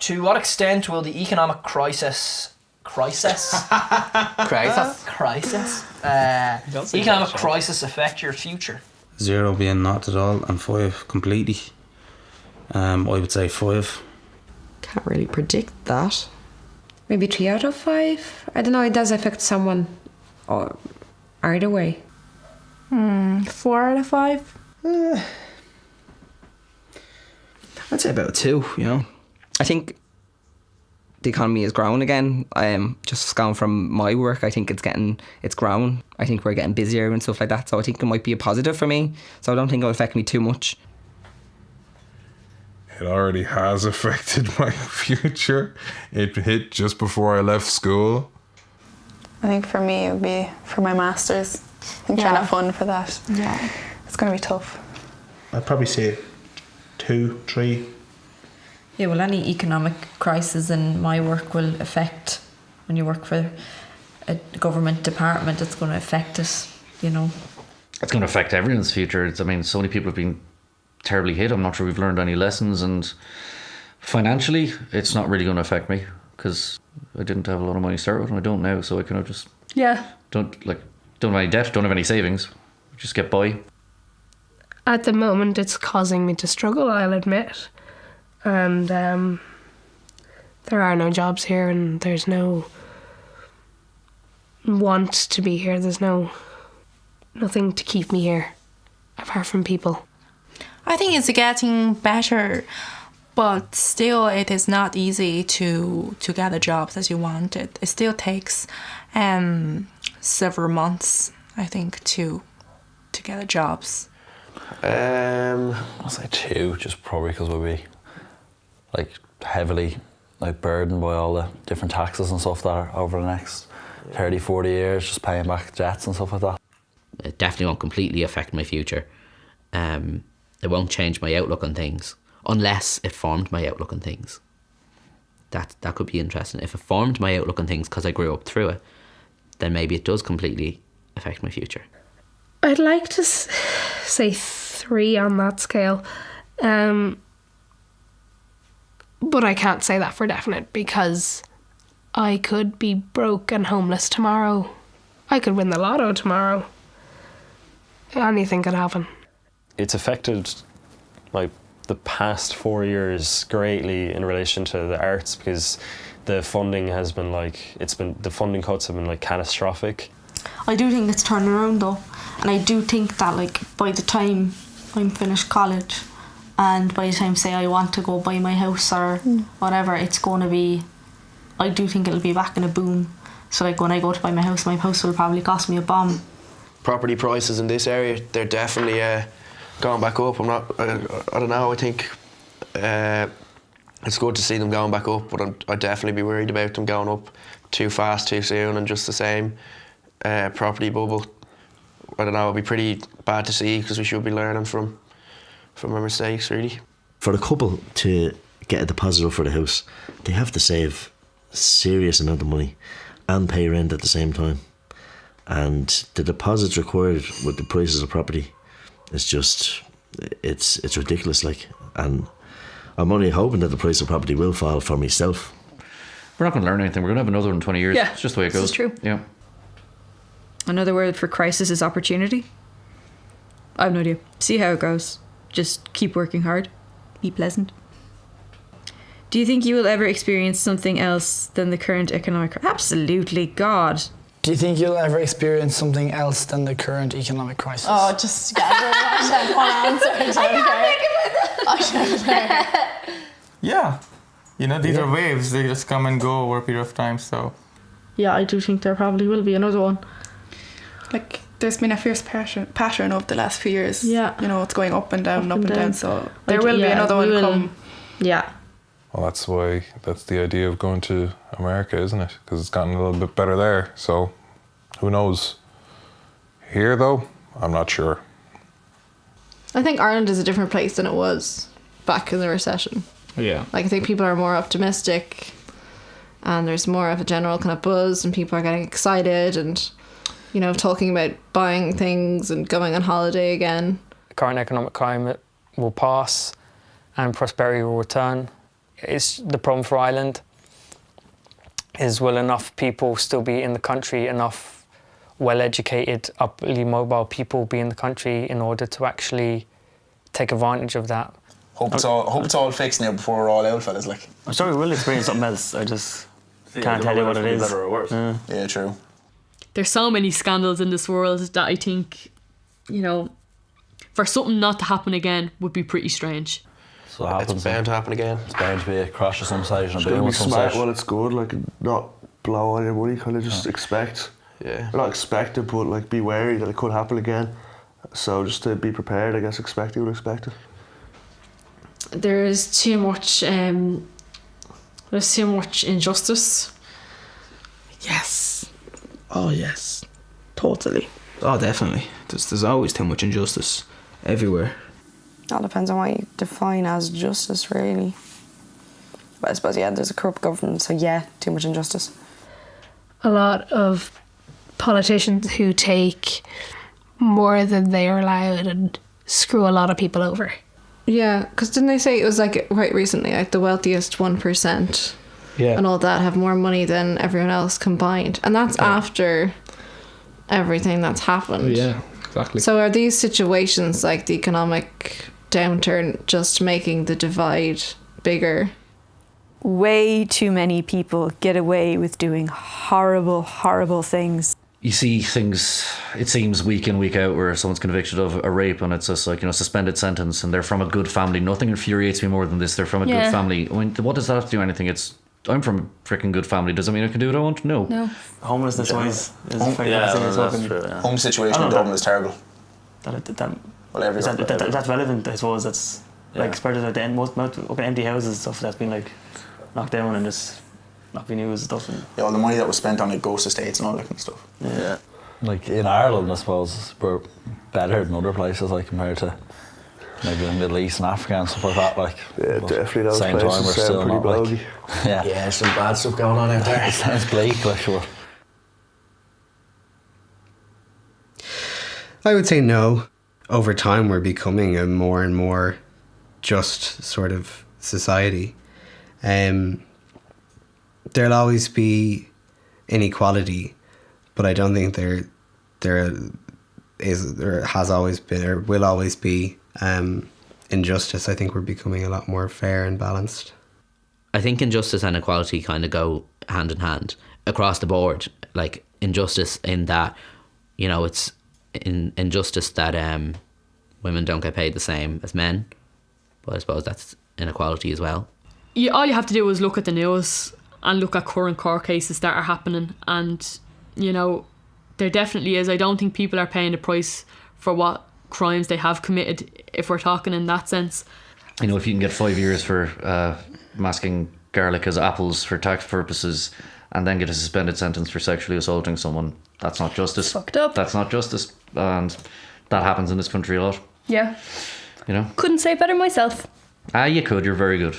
To what extent will the economic crisis affect your future? 0 being not at all and 5 completely. I would say 5. Can't really predict that. Maybe 3 out of 5. I don't know, it does affect someone or either way. 4 out of 5. I'd say about 2, you know. I think the economy is growing again. Just going from my work, I think it's growing. I think we're getting busier and stuff like that. So I think it might be a positive for me. So I don't think it'll affect me too much. It already has affected my future. It hit just before I left school. I think for me it would be for my masters. I think trying to fund for that. Yeah. It's going to be tough. I'd probably say 2, 3. Yeah, well, any economic crisis in my work will affect, when you work for a government department, it's going to affect it, you know. It's going to affect everyone's future. So many people have been terribly hit. I'm not sure we've learned any lessons, and financially it's not really going to affect me because I didn't have a lot of money to start with and I don't now, so I kind of just don't have any debt, don't have any savings, just get by. At the moment it's causing me to struggle, I'll admit, and there are no jobs here and there's no want to be here. There's nothing to keep me here apart from people. I think it's getting better, but still it is not easy to get the jobs as you want. It still takes several months, I think, to get the jobs. I'll say 2, just probably because we'll be heavily burdened by all the different taxes and stuff that are over the next 30, 40 years, just paying back debts and stuff like that. It definitely won't completely affect my future. It won't change my outlook on things unless it formed my outlook on things. That could be interesting. If it formed my outlook on things because I grew up through it, then maybe it does completely affect my future. I'd like to say 3 on that scale, but I can't say that for definite because I could be broke and homeless tomorrow. I could win the lotto tomorrow. Anything could happen. It's affected the past 4 years greatly in relation to the arts because the funding has been the funding cuts have been catastrophic. I do think it's turning around though, and I do think that by the time I'm finished college and by the time say I want to go buy my house or whatever, it's going to be, I do think it'll be back in a boom. So when I go to buy my house will probably cost me a bomb. Property prices in this area, they're definitely going back up. I don't know, I think it's good to see them going back up, but I'd definitely be worried about them going up too fast, too soon, and just the same property bubble. I don't know, it'd be pretty bad to see because we should be learning from our mistakes, really. For a couple to get a deposit up for the house, they have to save a serious amount of money and pay rent at the same time. And the deposits required with the prices of property is just, it's ridiculous, and I'm only hoping that the price of property will fall for myself. We're not going to learn anything. We're going to have another one in 20 years. Yeah, it's just the way it goes. This is true. Yeah. Another word for crisis is opportunity. I have no idea. See how it goes. Just keep working hard. Be pleasant. Do you think you will ever experience something else than the current economic crisis? Absolutely, God. Do you think you'll ever experience something else than the current economic crisis? Oh, just get one answer. Yeah. These are waves. They just come and go over a period of time, so... Yeah, I do think there probably will be another one. There's been a fierce pattern over the last few years. Yeah. It's going up and down, up and down, so there will be another one come. Yeah. Well, that's the idea of going to America, isn't it? Because it's gotten a little bit better there, so who knows? Here, though, I'm not sure. I think Ireland is a different place than it was back in the recession. Yeah. I think people are more optimistic and there's more of a general kind of buzz and people are getting excited and, talking about buying things and going on holiday again. The current economic climate will pass and prosperity will return. is the problem for Ireland. Is will enough people still be in the country, enough well-educated, uply mobile people be in the country in order to actually take advantage of that? Hope it's all fixed now before we're all out, fellas. Like, I'm sure we will experience something else. I just can't tell you what it is. Better or worse. Yeah, true. There's so many scandals in this world that I think, you know, for something not to happen again would be pretty strange. So it happens. It's bound to happen again. It's bound to be a crash of some stage and a It's boom gotta be of some smart stage. while it's good, like not blow all your money, kind of just expect. Yeah. Not expect it, but like be wary that it could happen again. So just to be prepared, I guess, expect it, There's too much injustice. Yes. Oh yes. Totally. Oh definitely. There's always too much injustice everywhere. All depends on what you define as justice, really. But I suppose, there's a corrupt government, so too much injustice. A lot of politicians who take more than they are allowed and screw a lot of people over. Yeah, because didn't they say it was like quite recently, like the wealthiest 1% and all that have more money than everyone else combined, and that's after everything that's happened. Yeah, exactly. So are these situations like the economic downturn just making the divide bigger? Way too many people get away with doing horrible, horrible things. You see things, it seems, week in, week out, where someone's convicted of a rape and it's just like, suspended sentence, and they're from a good family. Nothing infuriates me more than this. They're from a good family. I mean, what does that have to do with anything? I'm from a freaking good family. Does that mean I can do what I want? No. Homelessness wise is very Home situation in Dublin is terrible. That's relevant, I suppose. That's like compared to the most empty houses and stuff that's been like knocked down and just not being used and stuff. All the money that was spent on like ghost estates and all that kind of stuff. Yeah. Like in Ireland, I suppose we're better than other places, like compared to maybe the Middle East and Africa and stuff like that. Like, yeah, definitely those same places time we're still pretty not bloody. like, yeah, some bad stuff going on out there. It sounds bleak, like sure. I would say no. Over time, we're becoming a more and more just sort of society. There'll always be inequality, but I don't think there has always been or will always be injustice. I think we're becoming a lot more fair and balanced. I think injustice and equality kind of go hand in hand across the board. Like injustice in that, it's injustice that women don't get paid the same as men, but I suppose that's inequality as well. All you have to do is look at the news and look at current court cases that are happening, and there definitely is. I don't think people are paying the price for what crimes they have committed, if we're talking in that sense. If you can get 5 years for masking garlic as apples for tax purposes and then get a suspended sentence for sexually assaulting someone, that's not justice. Fucked up. That's not justice, and that happens in this country a lot. Yeah. Couldn't say it better myself. You could. You're very good.